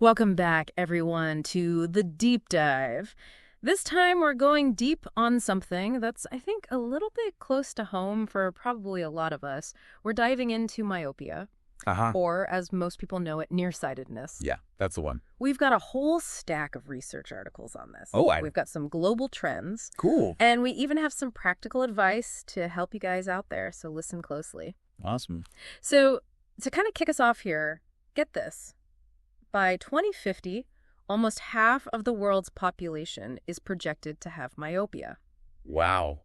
Welcome back, everyone, to the deep dive. This time we're going deep on something that's, I think, a little bit close to home for probably a lot of us. We're diving into myopia, Uh-huh. or as most people know it, nearsightedness. Yeah, that's the one. We've got a whole stack of research articles on this. Oh, We've got some global trends, cool. and we even have some practical advice to help you guys out there, so listen closely. Awesome. So, to kind of kick us off here, get this. By 2050, almost half of the world's population is projected to have myopia. Wow.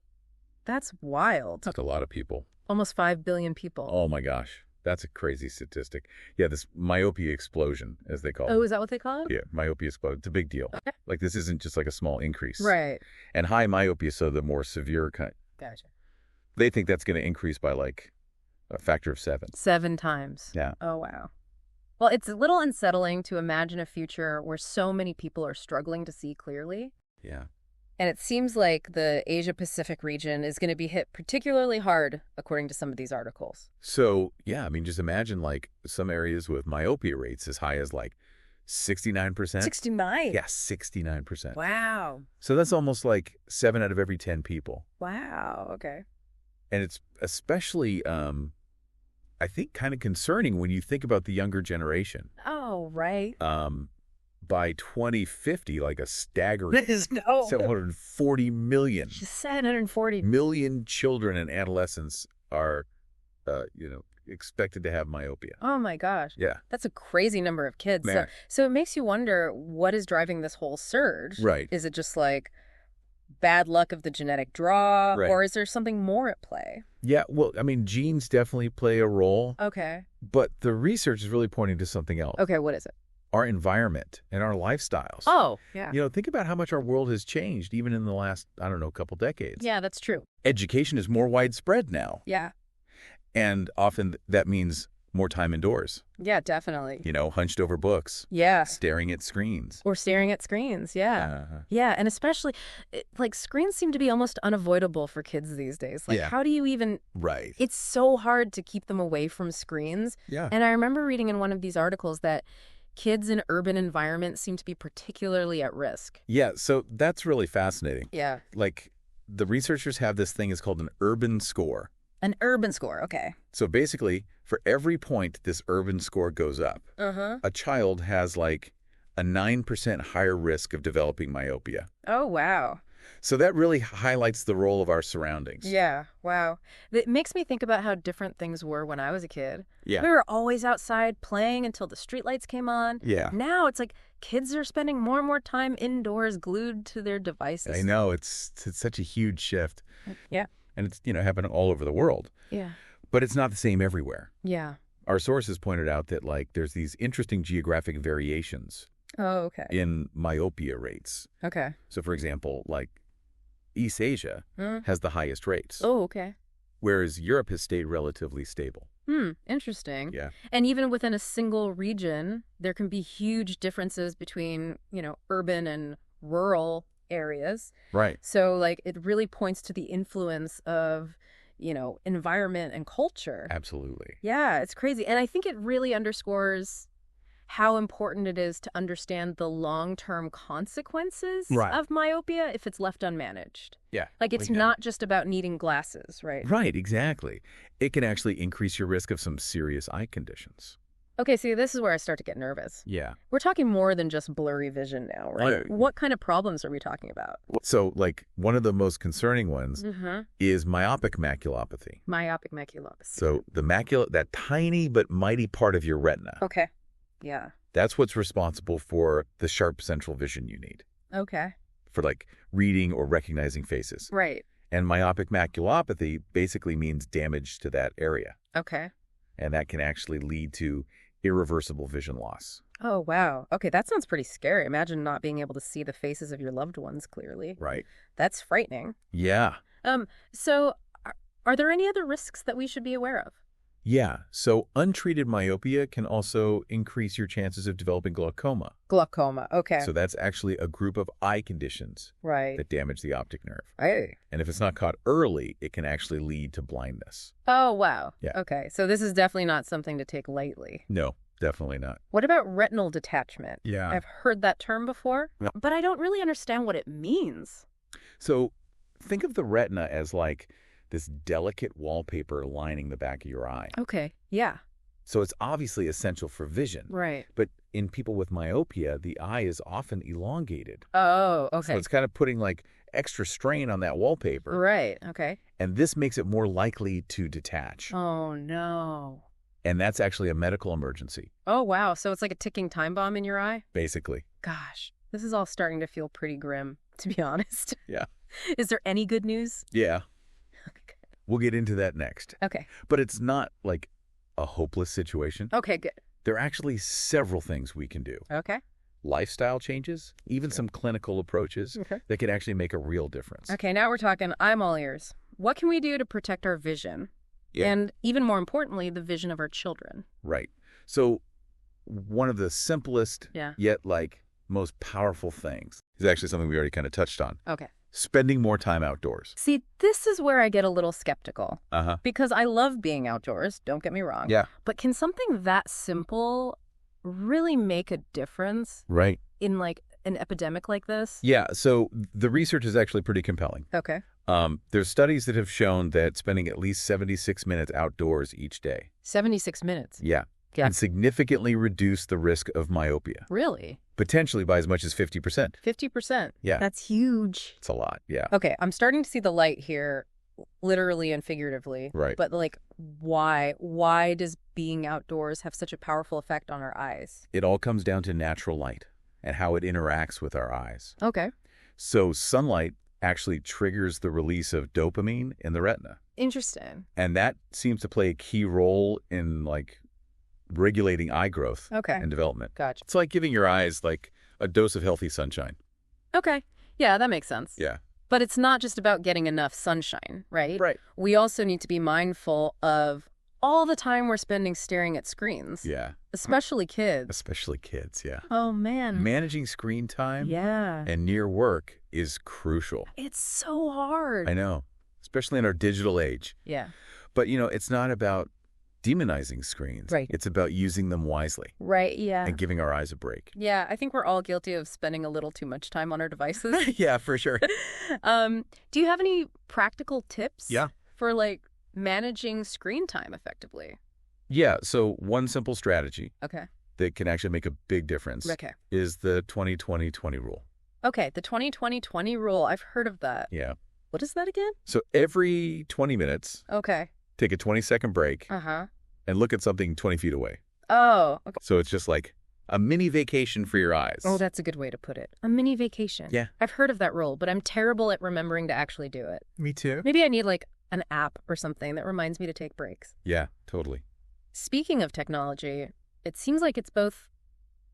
That's wild. That's a lot of people. Almost 5 billion people. Oh my gosh. That's a crazy statistic. Yeah, this myopia explosion, as they call it. Oh, is that what they call it? Yeah, myopia explosion. It's a big deal. Okay. Like, this isn't just like a small increase. Right. And high myopia, so the more severe kind. Gotcha. They think that's going to increase by like a factor of 7. 7 times. Yeah. Oh, wow. Well, it's a little unsettling to imagine a future where so many people are struggling to see clearly. Yeah. And it seems like the Asia-Pacific region is going to be hit particularly hard, according to some of these articles. So, yeah, I mean, just imagine like some areas with myopia rates as high as like 69%. 69? Yeah, 69%. Wow. So that's almost like 7 out of every 10 people. Wow. Okay. And it's especially, I think, kind of concerning when you think about the younger generation. Oh, right. By 2050, like a staggering There's no. 740 million. Just 740. Million children and adolescents are, expected to have myopia. Oh, my gosh. Yeah. That's a crazy number of kids. Man. So it makes you wonder, what is driving this whole surge? Right. Is it just like bad luck of the genetic draw? Right. Or is there something more at play? Yeah, well, I mean, genes definitely play a role, Okay. but the research is really pointing to something else. Okay, what is it? Our environment and our lifestyles. Oh, yeah. You know, think about how much our world has changed, even in the last, I don't know, couple decades. Yeah, that's true. Education is more widespread now. Yeah. And often that means more time indoors, Yeah, definitely. hunched over books, Yeah. staring at screens. Or staring at screens. Yeah. Uh-huh. Yeah, and especially, like, screens seem to be almost unavoidable for kids these days. Like, Yeah. how do you even... Right. It's so hard to keep them away from screens. Yeah. And I remember reading in one of these articles that kids in urban environments seem to be particularly at risk. Yeah, so that's really fascinating. Yeah. Like, the researchers have this thing is called an urban score. An urban score. Okay. So basically, for every point this urban score goes up, a child has like a 9% higher risk of developing myopia. Oh, wow. So that really highlights the role of our surroundings. Yeah. Wow. It makes me think about how different things were when I was a kid. Yeah. We were always outside playing until the streetlights came on. Yeah. Now it's like kids are spending more and more time indoors glued to their devices. I know. It's such a huge shift. Yeah. And it's, happening all over the world. Yeah. But it's not the same everywhere. Yeah. Our sources pointed out that, like, there's these interesting geographic variations Oh, okay. in myopia rates. Okay. So, for example, like, East Asia has the highest rates, Oh, okay. whereas Europe has stayed relatively stable. Interesting. Yeah. And even within a single region, there can be huge differences between, urban and rural areas. Right. So, like, it really points to the influence of, environment and culture. Absolutely. Yeah, it's crazy. And I think it really underscores how important it is to understand the long-term consequences Right. of myopia if it's left unmanaged. Yeah. Like, it's not just about needing glasses, right? Right, exactly. It can actually increase your risk of some serious eye conditions. Okay, see, this is where I start to get nervous. Yeah. We're talking more than just blurry vision now, right? Right. What kind of problems are we talking about? So, like, one of the most concerning ones Mm-hmm. is myopic maculopathy. Myopic maculopathy. So the macula, that tiny but mighty part of your retina, Okay. Yeah. that's what's responsible for the sharp central vision you need Okay. for, like, reading or recognizing faces. Right. And myopic maculopathy basically means damage to that area. Okay. And that can actually lead to irreversible vision loss. Oh, wow. Okay, that sounds pretty scary. Imagine not being able to see the faces of your loved ones clearly. Right. That's frightening. Yeah. So are there any other risks that we should be aware of? Yeah. So untreated myopia can also increase your chances of developing glaucoma. Glaucoma. Okay. So that's actually a group of eye conditions Right. that damage the optic nerve. Hey. And if it's not caught early, it can actually lead to blindness. Oh, wow. Yeah. Okay. So this is definitely not something to take lightly. No. definitely not. What about retinal detachment? Yeah. I've heard that term before, Yeah. but I don't really understand what it means. So think of the retina as like this delicate wallpaper lining the back of your eye. Okay, yeah. So it's obviously essential for vision. Right. But in people with myopia, the eye is often elongated. Oh, okay. So it's kind of putting like extra strain on that wallpaper. Right, okay. And this makes it more likely to detach. Oh, no. And that's actually a medical emergency, Oh, wow. So it's like a ticking time bomb in your eye? basically. Gosh, this is all starting to feel pretty grim, to be honest. Yeah. Is there any good news? Yeah. We'll get into that next. Okay. But it's not like a hopeless situation. Okay, good. There are actually several things we can do. Okay. Lifestyle changes, even some clinical approaches Okay. that can actually make a real difference. Okay, now we're talking. I'm all ears. What can we do to protect our vision? Yeah. And even more importantly, the vision of our children. Right. So one of the simplest Yeah. yet like most powerful things is actually something we already kind of touched on. Okay. Spending more time outdoors. See, this is where I get a little skeptical. Uh-huh. Because I love being outdoors, don't get me wrong. Yeah. But can something that simple really make a difference Right. in like an epidemic like this? Yeah. So the research is actually pretty compelling. Okay. There's studies that have shown that spending at least 76 minutes outdoors each day. 76 minutes. Yeah. Yeah. Can significantly reduce the risk of myopia, Really? potentially by as much as 50%. 50%. Yeah. That's huge. It's a lot. Yeah. Okay, I'm starting to see the light here, literally and figuratively. Right. But like, why? Why does being outdoors have such a powerful effect on our eyes? It all comes down to natural light and how it interacts with our eyes. Okay. So sunlight actually triggers the release of dopamine in the retina. Interesting. And that seems to play a key role in like regulating eye growth Okay. and development. Gotcha. It's like giving your eyes like a dose of healthy sunshine. Okay. Yeah, that makes sense. Yeah. But it's not just about getting enough sunshine, right? Right. We also need to be mindful of all the time we're spending staring at screens. Yeah. Especially kids. Especially kids, yeah. Oh, man. Managing screen time Yeah. and near work is crucial. It's so hard. I know, especially in our digital age. Yeah. But, you know, it's not about demonizing screens. Right. It's about using them wisely Right, yeah. and giving our eyes a break. Yeah, I think we're all guilty of spending a little too much time on our devices. Yeah, for sure. Do you have any practical tips? Yeah. For like managing screen time effectively? Yeah, so one simple strategy Okay. that can actually make a big difference Okay. is the 20-20-20 rule. Okay, the 20-20-20 rule. I've heard of that. Yeah. What is that again? So every 20 minutes, Okay. take a 20-second break Uh-huh. and look at something 20 feet away. Oh, okay. So it's just like a mini vacation for your eyes. Oh, that's a good way to put it. A mini vacation. Yeah. I've heard of that rule, but I'm terrible at remembering to actually do it. Me too. Maybe I need like an app or something that reminds me to take breaks. Yeah, totally. Speaking of technology, it seems like it's both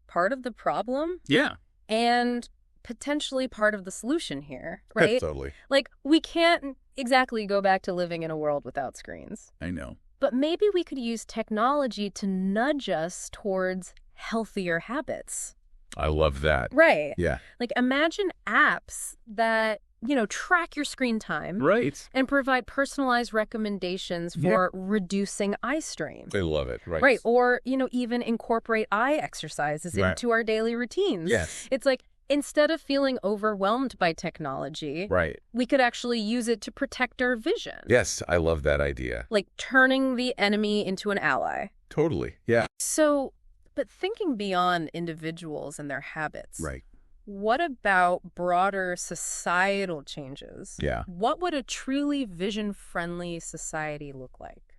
part of the problem Yeah. and potentially part of the solution here, right? Totally. Like, we can't exactly go back to living in a world without screens. I know. But maybe we could use technology to nudge us towards healthier habits. I love that. Right. Yeah. Like, imagine apps that, track your screen time Right. and provide personalized recommendations for reducing eye strain. I love it. Right. Right. Or, even incorporate eye exercises Right. into our daily routines. Yes. It's like, instead of feeling overwhelmed by technology, Right. we could actually use it to protect our vision. Yes, I love that idea. Like turning the enemy into an ally. Totally. Yeah. So, but thinking beyond individuals and their habits. Right. What about broader societal changes? Yeah. What would a truly vision-friendly society look like?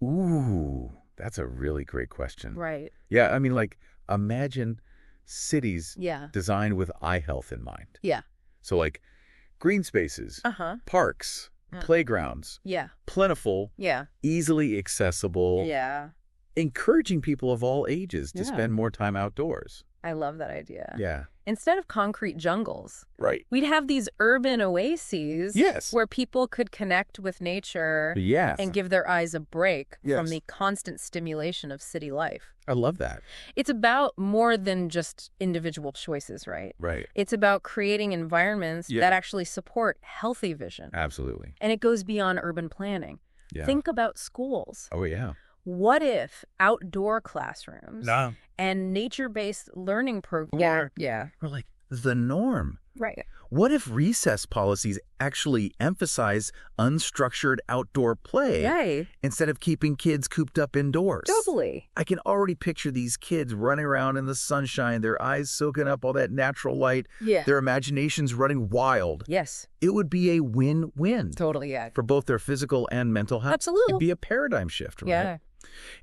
Ooh, that's a really great question. Right. Yeah, I mean, like, imagine cities Yeah. designed with eye health in mind. Yeah. So, like, green spaces, Uh-huh. parks, Yeah. playgrounds, Yeah. plentiful, Yeah. easily accessible, Yeah. encouraging people of all ages to Yeah. spend more time outdoors. I love that idea. Yeah. Instead of concrete jungles, Right. we'd have these urban oases Yes. where people could connect with nature Yes. and give their eyes a break from Yes. the constant stimulation of city life. I love that. It's about more than just individual choices, right? Right. It's about creating environments Yeah. that actually support healthy vision. Absolutely. And it goes beyond urban planning. Yeah. Think about schools. Oh, yeah. What if outdoor classrooms No. and nature-based learning programs We're like, the norm. Right. What if recess policies actually emphasize unstructured outdoor play Right. instead of keeping kids cooped up indoors? Totally. I can already picture these kids running around in the sunshine, their eyes soaking up all that natural light, Yeah. their imaginations running wild. Yes. It would be a win-win Totally, yeah. for both their physical and mental health. Absolutely. It'd be a paradigm shift, right? Yeah.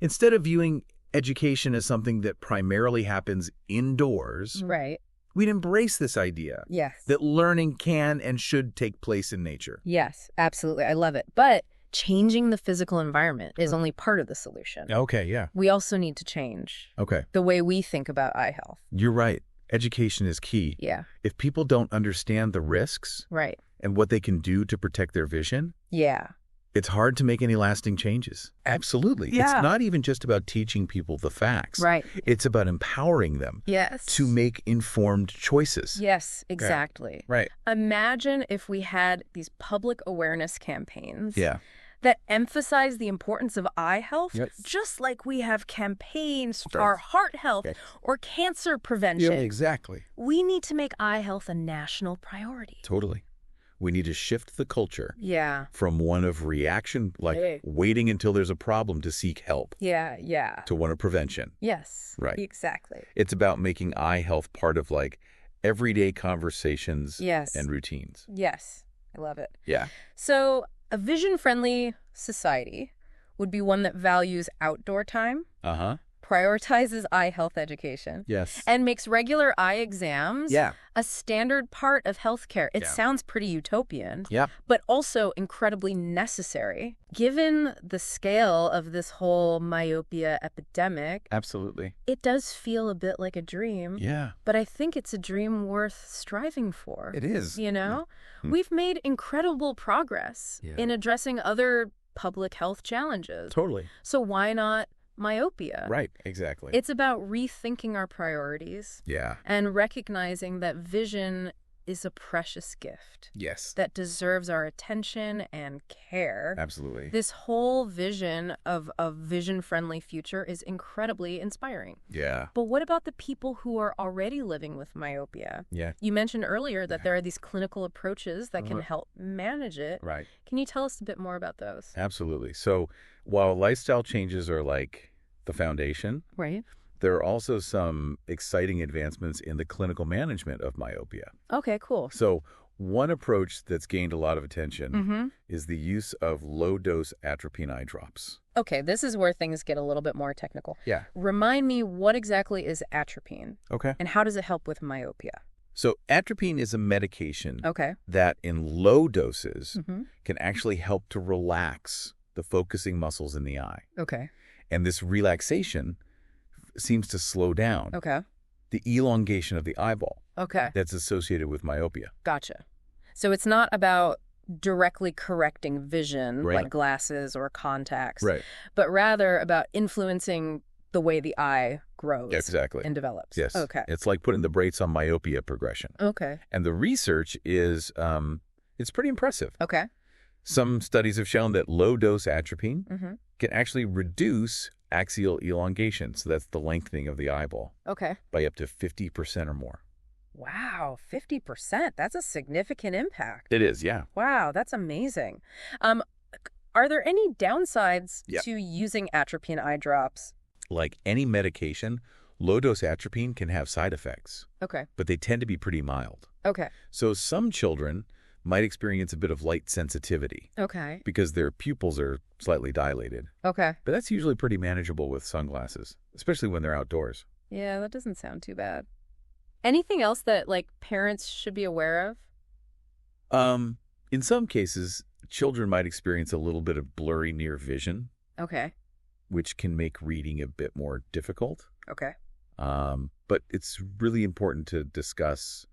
Instead of viewing education as something that primarily happens indoors, Right. we'd embrace this idea Yes. that learning can and should take place in nature. Yes, absolutely. I love it. But changing the physical environment is only part of the solution. Okay, yeah. We also need to change Okay. the way we think about eye health. You're right. Education is key. Yeah. If people don't understand the risks Right. and what they can do to protect their vision, Yeah. it's hard to make any lasting changes. Absolutely. Yeah. It's not even just about teaching people the facts. Right. It's about empowering them Yes. to make informed choices. Yes, exactly. Right. Imagine if we had these public awareness campaigns Yeah. that emphasize the importance of eye health, Yes. just like we have campaigns for Sure. heart health Okay. or cancer prevention. exactly. We need to make eye health a national priority. Totally. We need to shift the culture Yeah. from one of reaction, like Hey. waiting until there's a problem to seek help, Yeah. to one of prevention. Yes. Right. Exactly. It's about making eye health part of like everyday conversations Yes. and routines. Yes. I love it. Yeah. So, a vision-friendly society would be one that values outdoor time, Uh-huh. prioritizes eye health education, Yes. and makes regular eye exams Yeah. a standard part of healthcare. It Yeah. sounds pretty utopian, Yeah. but also incredibly necessary. Given the scale of this whole myopia epidemic, Absolutely. it does feel a bit like a dream. Yeah. But I think it's a dream worth striving for. It is. You know? Mm. We've made incredible progress Yeah. in addressing other public health challenges. Totally. So why not myopia? Right. Exactly. It's about rethinking our priorities Yeah. and recognizing that vision is a precious gift Yes. that deserves our attention and care. Absolutely. This whole vision of a vision-friendly future is incredibly inspiring. Yeah. But what about the people who are already living with myopia? Yeah. You mentioned earlier that there are these clinical approaches that can Uh-huh. help manage it. Right. Can you tell us a bit more about those? Absolutely. So while lifestyle changes are like the foundation, Right. there are also some exciting advancements in the clinical management of myopia. Okay, cool. So one approach that's gained a lot of attention Mm-hmm. is the use of low-dose atropine eye drops. Okay, this is where things get a little bit more technical. Yeah. Remind me, what exactly is atropine Okay. and how does it help with myopia? So atropine is a medication Okay. that in low doses Mm-hmm. can actually help to relax the focusing muscles in the eye. Okay. And this relaxation seems to slow down Okay. the elongation of the eyeball Okay. that's associated with myopia. Gotcha. So it's not about directly correcting vision, Right. like glasses or contacts, Right. but rather about influencing the way the eye grows Exactly. and develops. Yes. Okay. It's like putting the brakes on myopia progression. Okay. And the research is, it's pretty impressive. Okay. Some studies have shown that low-dose atropine Mm-hmm. can actually reduce axial elongation, so that's the lengthening of the eyeball, Okay. by up to 50% or more. Wow, 50%. That's a significant impact. It is, yeah. Wow, that's amazing. Are there any downsides Yeah. to using atropine eye drops? Like any medication, low-dose atropine can have side effects, Okay. but they tend to be pretty mild. Okay. So some children might experience a bit of light sensitivity Okay. because their pupils are slightly dilated. Okay. But that's usually pretty manageable with sunglasses, especially when they're outdoors. Yeah, that doesn't sound too bad. Anything else that, like, parents should be aware of? In some cases, children might experience a little bit of blurry near vision, Okay. which can make reading a bit more difficult. Okay. But it's really important to discuss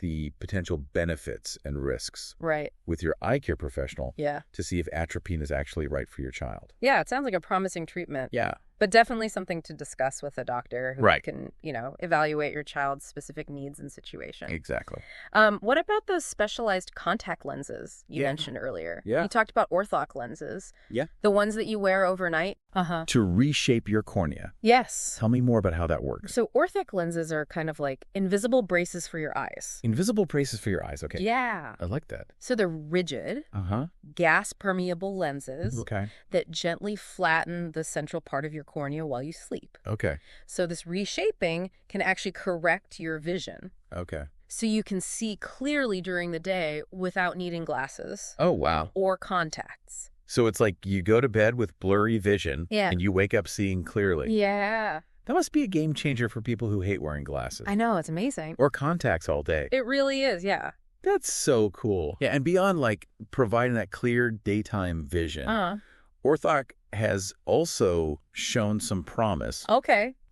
the potential benefits and risks Right. with your eye care professional Yeah. to see if atropine is actually right for your child. Yeah, it sounds like a promising treatment. Yeah. But definitely something to discuss with a doctor who Right. can, evaluate your child's specific needs and situation. Exactly. What about those specialized contact lenses you Yeah. mentioned earlier? Yeah. You talked about orthoc lenses. Yeah. The ones that you wear overnight. to reshape your cornea. Yes. Tell me more about how that works. So orthic lenses are kind of like invisible braces for your eyes. Invisible braces for your eyes. Okay. Yeah. I like that. So they're rigid, gas-permeable lenses that gently flatten the central part of your cornea while you sleep. Okay. So this reshaping can actually correct your vision. Okay. So you can see clearly during the day without needing glasses. Oh, wow. Or contacts. So it's like you go to bed with blurry vision and you wake up seeing clearly. Yeah. That must be a game changer for people who hate wearing glasses. I know, it's amazing. Or contacts all day. It really is, yeah. That's so cool. Yeah, and beyond like providing that clear daytime vision, Orthoc has also shown some promise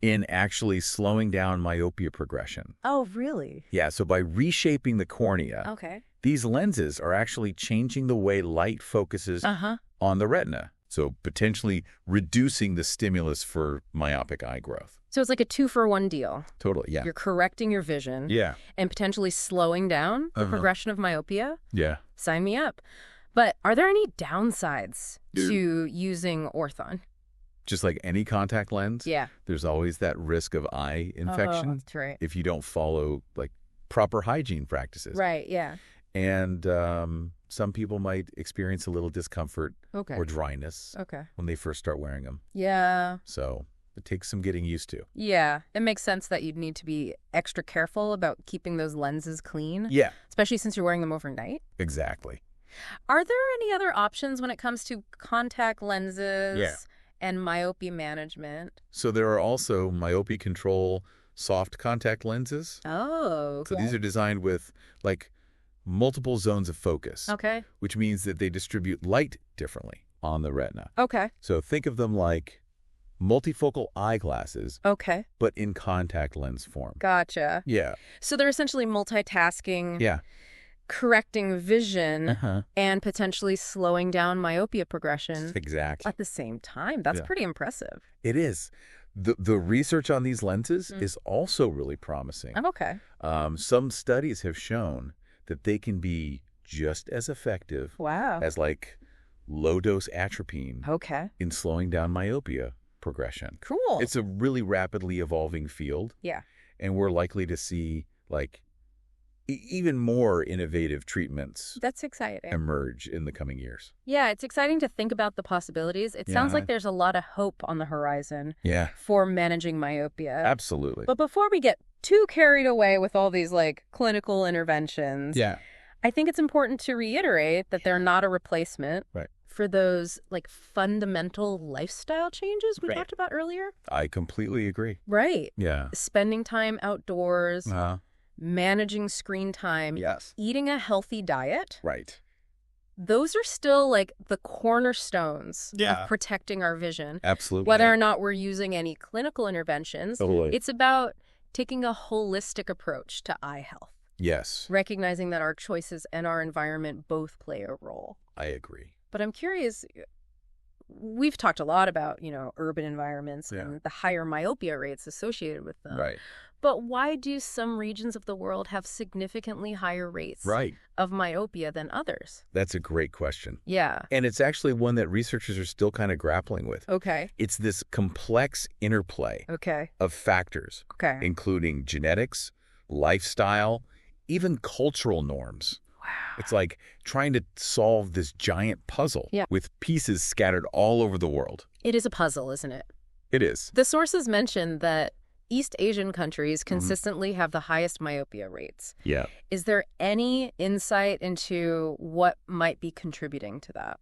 in actually slowing down myopia progression. Oh, really? Yeah, so by reshaping the cornea, these lenses are actually changing the way light focuses on the retina, so potentially reducing the stimulus for myopic eye growth. So it's like a 2-for-1 deal. Totally, yeah. You're correcting your vision and potentially slowing down the progression of myopia. Yeah. Sign me up. But are there any downsides to using Orthon? Just like any contact lens, there's always that risk of eye infection that's right. if you don't follow like proper hygiene practices. Right, yeah. And some people might experience a little discomfort or dryness when they first start wearing them. Yeah. So it takes some getting used to. Yeah. It makes sense that you'd need to be extra careful about keeping those lenses clean. Yeah. Especially since you're wearing them overnight. Exactly. Are there any other options when it comes to contact lenses and myopia management? So there are also myopia control soft contact lenses. Oh, okay. So these are designed with like multiple zones of focus. Okay. Which means that they distribute light differently on the retina. Okay. So think of them like multifocal eyeglasses. Okay. But in contact lens form. Gotcha. Yeah. So they're essentially multitasking. Yeah. Correcting vision and potentially slowing down myopia progression at the same time. That's pretty impressive. It is. The research on these lenses is also really promising. Okay. Some studies have shown that they can be just as effective as like low-dose atropine in slowing down myopia progression. Cool. It's a really rapidly evolving field. Yeah. And we're likely to see like even more innovative treatments that's exciting emerge in the coming years. Yeah, it's exciting to think about the possibilities. It sounds like there's a lot of hope on the horizon for managing myopia. Absolutely. But before we get too carried away with all these like clinical interventions, I think it's important to reiterate that they're not a replacement for those like fundamental lifestyle changes we talked about earlier. I completely agree. Right. Yeah. Spending time outdoors. Managing screen time, eating a healthy diet. Right. Those are still like the cornerstones of protecting our vision. Absolutely. Whether or not we're using any clinical interventions, it's about taking a holistic approach to eye health. Yes. Recognizing that our choices and our environment both play a role. I agree. But I'm curious, we've talked a lot about, urban environments and the higher myopia rates associated with them. Right. But why do some regions of the world have significantly higher rates of myopia than others? That's a great question. Yeah. And it's actually one that researchers are still kind of grappling with. Okay. It's this complex interplay of factors, including genetics, lifestyle, even cultural norms. Wow. It's like trying to solve this giant puzzle with pieces scattered all over the world. It is a puzzle, isn't it? It is. The sources mentioned that East Asian countries consistently have the highest myopia rates. Yeah. Is there any insight into what might be contributing to that?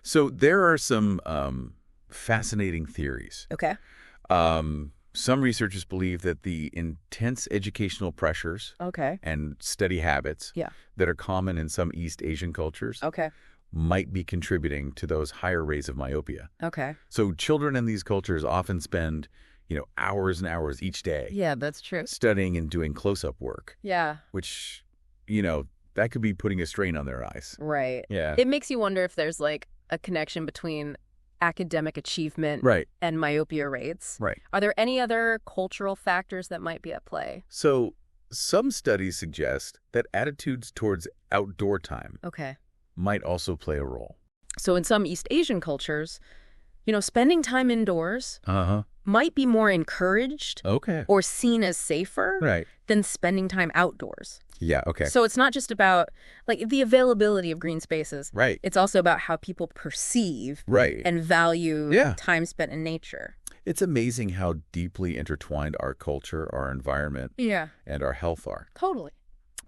So there are some fascinating theories. Okay. Some researchers believe that the intense educational pressures and study habits that are common in some East Asian cultures might be contributing to those higher rates of myopia. Okay. So children in these cultures often spend hours and hours each day. Yeah, that's true. Studying and doing close-up work. Yeah. Which, that could be putting a strain on their eyes. Right. Yeah. It makes you wonder if there's like a connection between academic achievement and myopia rates. Right. Are there any other cultural factors that might be at play? So some studies suggest that attitudes towards outdoor time might also play a role. So in some East Asian cultures, Spending time indoors might be more encouraged or seen as safer than spending time outdoors. Yeah, okay. So it's not just about the availability of green spaces. Right. It's also about how people perceive and value time spent in nature. It's amazing how deeply intertwined our culture, our environment, and our health are. Totally.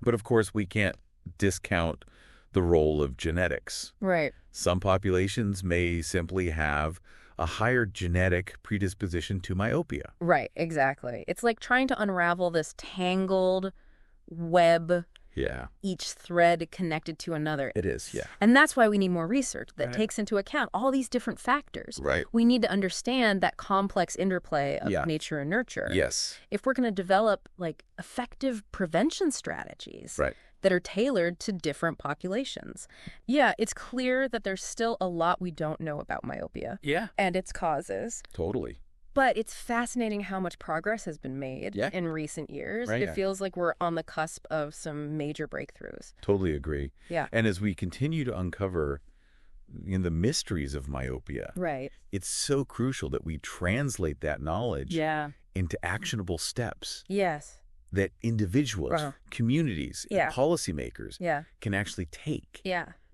But of course, we can't discount the role of genetics. Right. Some populations may simply have a higher genetic predisposition to myopia. Right, exactly. It's like trying to unravel this tangled web, each thread connected to another. It is, yeah. And that's why we need more research that takes into account all these different factors. Right. We need to understand that complex interplay of nature and nurture. Yes. If we're going to develop effective prevention strategies that are tailored to different populations. Yeah, it's clear that there's still a lot we don't know about myopia. Yeah. And its causes. Totally. But it's fascinating how much progress has been made in recent years. It feels like we're on the cusp of some major breakthroughs. Totally agree. Yeah. And as we continue to uncover the mysteries of myopia, it's so crucial that we translate that knowledge into actionable steps. Yes. That individuals, communities, and policymakers can actually take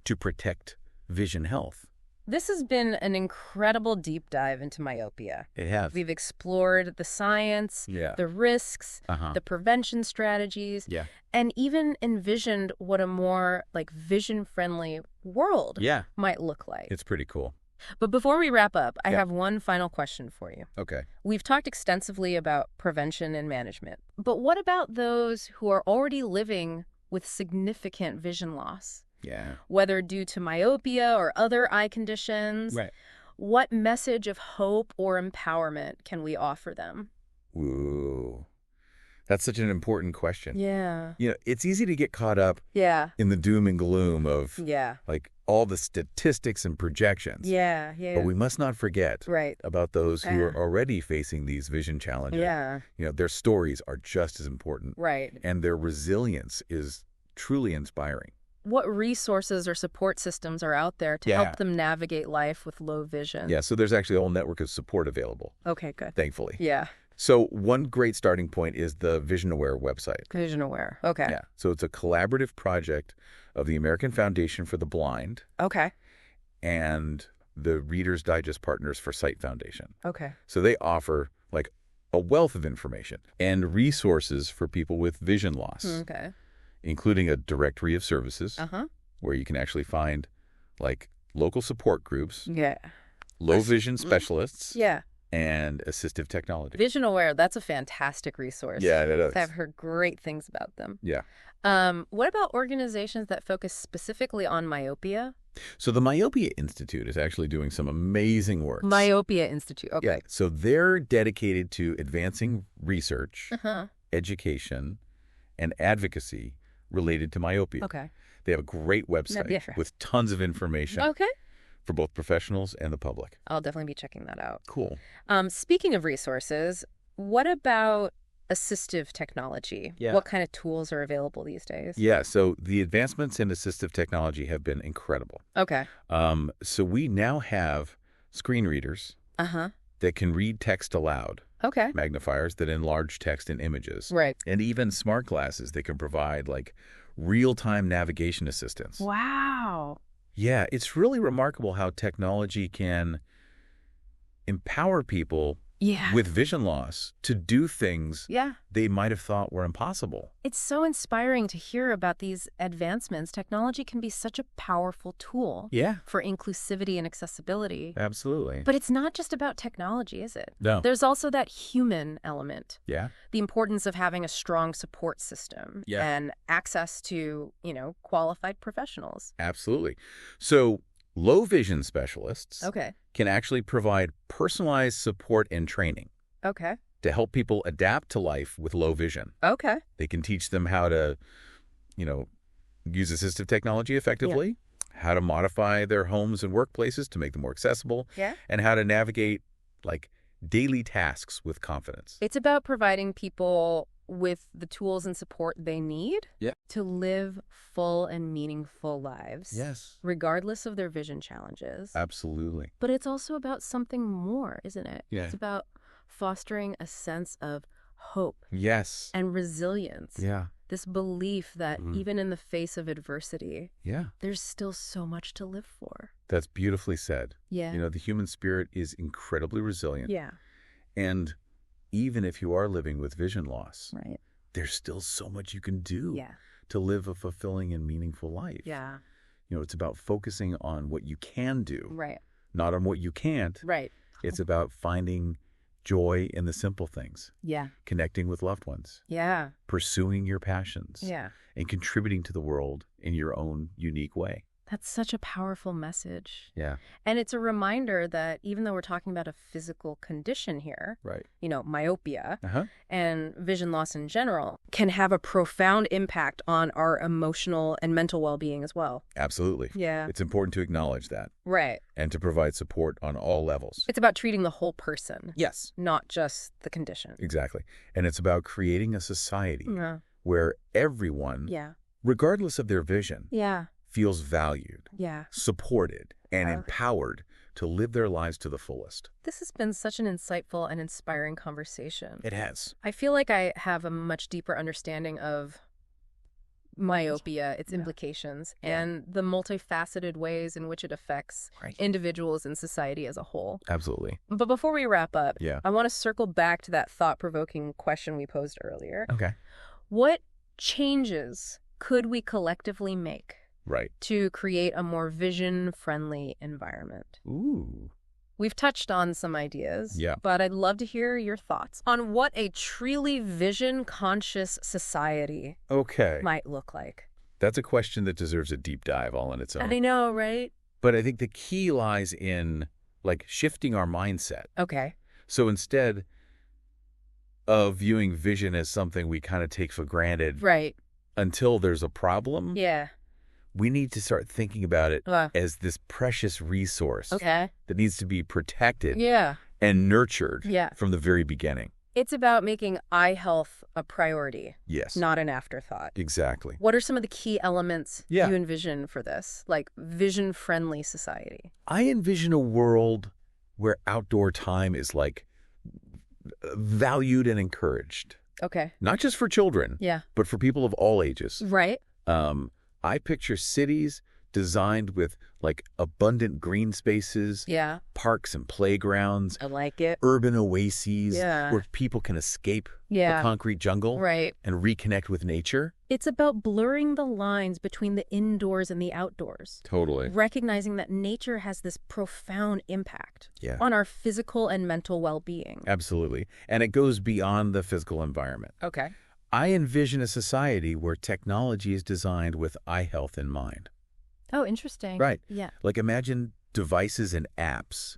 to protect vision health. This has been an incredible deep dive into myopia. It has. We've explored the science, the risks, the prevention strategies, and even envisioned what a more vision-friendly world might look like. It's pretty cool. But before we wrap up, I have one final question for you. Okay. We've talked extensively about prevention and management. But what about those who are already living with significant vision loss? Yeah. Whether due to myopia or other eye conditions. Right. What message of hope or empowerment can we offer them? Ooh. That's such an important question. Yeah. It's easy to get caught up in the doom and gloom of all the statistics and projections. Yeah. But we must not forget about those who are already facing these vision challenges. Yeah. Their stories are just as important. Right. And their resilience is truly inspiring. What resources or support systems are out there to help them navigate life with low vision? Yeah, so there's actually a whole network of support available. Okay, good. Thankfully. Yeah. So one great starting point is the Vision Aware website. Vision Aware. Okay. Yeah. So it's a collaborative project of the American Foundation for the Blind. Okay. And the Reader's Digest Partners for Sight Foundation. Okay. So they offer a wealth of information and resources for people with vision loss. Okay. Including a directory of services where you can actually find local support groups, low vision specialists, and assistive technology. Vision Aware, that's a fantastic resource. Yeah, it is. I've heard great things about them. Yeah. What about organizations that focus specifically on myopia? So the Myopia Institute is actually doing some amazing work. Myopia Institute, okay. Yeah. So they're dedicated to advancing research, education, and advocacy related to myopia. Okay. They have a great website with tons of information for both professionals and the public. I'll definitely be checking that out. Cool. Speaking of resources, what about assistive technology? Yeah. What kind of tools are available these days? Yeah, so the advancements in assistive technology have been incredible. Okay. So we now have screen readers that can read text aloud. Okay. Magnifiers that enlarge text and images. Right. And even smart glasses that can provide real-time navigation assistance. Wow. Yeah, it's really remarkable how technology can empower people with vision loss to do things they might have thought were impossible. It's so inspiring to hear about these advancements. Technology can be such a powerful tool for inclusivity and accessibility. Absolutely. But it's not just about technology, is it? No. There's also that human element. Yeah. The importance of having a strong support system and access to, qualified professionals. Absolutely. So low vision specialists Okay. can actually provide personalized support and training to help people adapt to life with low vision. Okay. They can teach them how to, use assistive technology effectively, how to modify their homes and workplaces to make them more accessible, and how to navigate daily tasks with confidence. It's about providing people with the tools and support they need to live full and meaningful lives. Yes. Regardless of their vision challenges. Absolutely. But it's also about something more, isn't it? Yeah. It's about fostering a sense of hope. Yes. And resilience. Yeah. This belief that even in the face of adversity, there's still so much to live for. That's beautifully said. Yeah. You know, the human spirit is incredibly resilient. Yeah. And even if you are living with vision loss, right, there's still so much you can do yeah, to live a fulfilling and meaningful life. Yeah. You know, it's about focusing on what you can do, right, not on what you can't. Right. It's about finding joy in the simple things. Yeah. Connecting with loved ones. Yeah. Pursuing your passions. Yeah. And contributing to the world in your own unique way. That's such a powerful message. Yeah. And it's a reminder that even though we're talking about a physical condition here, right, you know, myopia and vision loss in general can have a profound impact on our emotional and mental well-being as well. Absolutely. Yeah. It's important to acknowledge that. Right. And to provide support on all levels. It's about treating the whole person. Yes. Not just the condition. Exactly. And it's about creating a society where everyone, regardless of their vision, feels valued, supported, and empowered to live their lives to the fullest. This has been such an insightful and inspiring conversation. It has. I feel like I have a much deeper understanding of myopia, its implications, and the multifaceted ways in which it affects individuals and society as a whole. Absolutely. But before we wrap up, I want to circle back to that thought-provoking question we posed earlier. Okay. What changes could we collectively make to create a more vision-friendly environment? Ooh. We've touched on some ideas, but I'd love to hear your thoughts on what a truly vision-conscious society might look like. That's a question that deserves a deep dive all on its own. I know, right? But I think the key lies in, like, shifting our mindset. Okay. So instead of viewing vision as something we kind of take for granted until there's a problem, we need to start thinking about it as this precious resource that needs to be protected and nurtured from the very beginning. It's about making eye health a priority, not an afterthought. Exactly. What are some of the key elements you envision for this, like vision-friendly society? I envision a world where outdoor time is, like, valued and encouraged. Okay. Not just for children, but for people of all ages. Right. I picture cities designed with, like, abundant green spaces, parks and playgrounds. I like it. Urban oases where people can escape the concrete jungle and reconnect with nature. It's about blurring the lines between the indoors and the outdoors. Totally. Recognizing that nature has this profound impact on our physical and mental well-being. Absolutely. And it goes beyond the physical environment. Okay. I envision a society where technology is designed with eye health in mind. Oh, interesting. Right. Yeah. Like, imagine devices and apps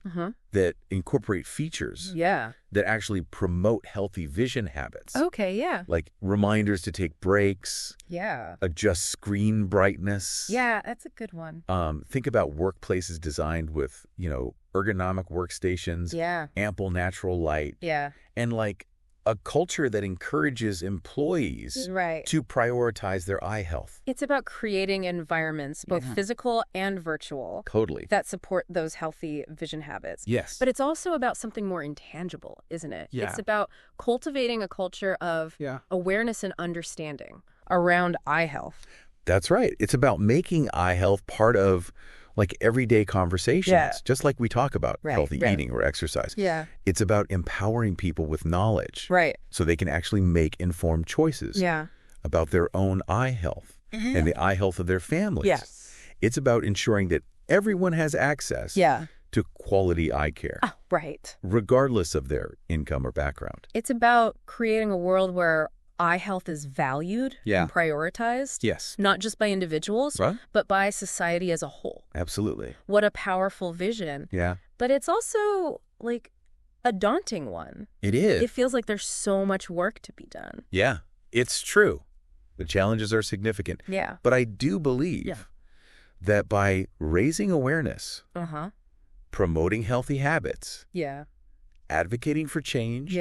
that incorporate features that actually promote healthy vision habits. Okay, yeah. Like reminders to take breaks. Yeah. Adjust screen brightness. Yeah, that's a good one. Think about workplaces designed with, you know, ergonomic workstations, ample natural light, and, like, a culture that encourages employees to prioritize their eye health. It's about creating environments, both physical and virtual, that support those healthy vision habits. Yes. But it's also about something more intangible, isn't it? Yeah. It's about cultivating a culture of awareness and understanding around eye health. That's right. It's about making eye health part of, like, everyday conversations, just like we talk about healthy eating or exercise. Yeah. It's about empowering people with knowledge so they can actually make informed choices about their own eye health and the eye health of their families. Yes. It's about ensuring that everyone has access to quality eye care, regardless of their income or background. It's about creating a world where eye health is valued and prioritized. Yes. Not just by individuals, but by society as a whole. Absolutely. What a powerful vision. Yeah. But it's also, like, a daunting one. It is. It feels like there's so much work to be done. Yeah, it's true. The challenges are significant. Yeah. But I do believe that by raising awareness, promoting healthy habits, advocating for change,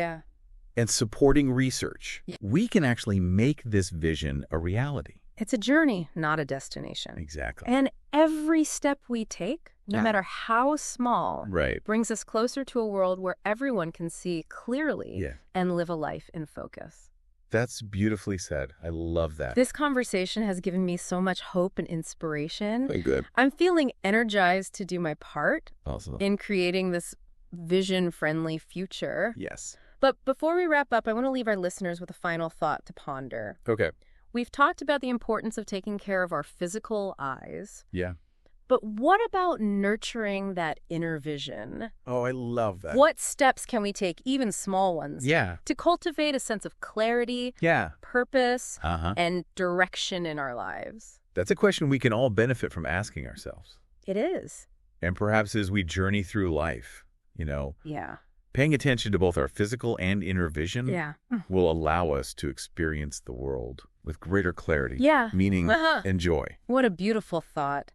and supporting research, we can actually make this vision a reality. It's a journey, not a destination. Exactly. And every step we take, no matter how small, brings us closer to a world where everyone can see clearly and live a life in focus. That's beautifully said. I love that. This conversation has given me so much hope and inspiration. Good. I'm feeling energized to do my part in creating this vision-friendly future. Yes. But before we wrap up, I want to leave our listeners with a final thought to ponder. Okay. We've talked about the importance of taking care of our physical eyes. Yeah. But what about nurturing that inner vision? Oh, I love that. What steps can we take, even small ones, to cultivate a sense of clarity, purpose, and direction in our lives? That's a question we can all benefit from asking ourselves. It is. And perhaps as we journey through life, paying attention to both our physical and inner vision will allow us to experience the world with greater clarity, meaning, and joy. What a beautiful thought.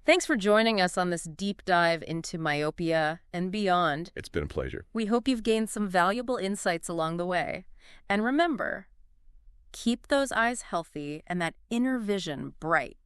Thanks for joining us on this deep dive into myopia and beyond. It's been a pleasure. We hope you've gained some valuable insights along the way. And remember, keep those eyes healthy and that inner vision bright.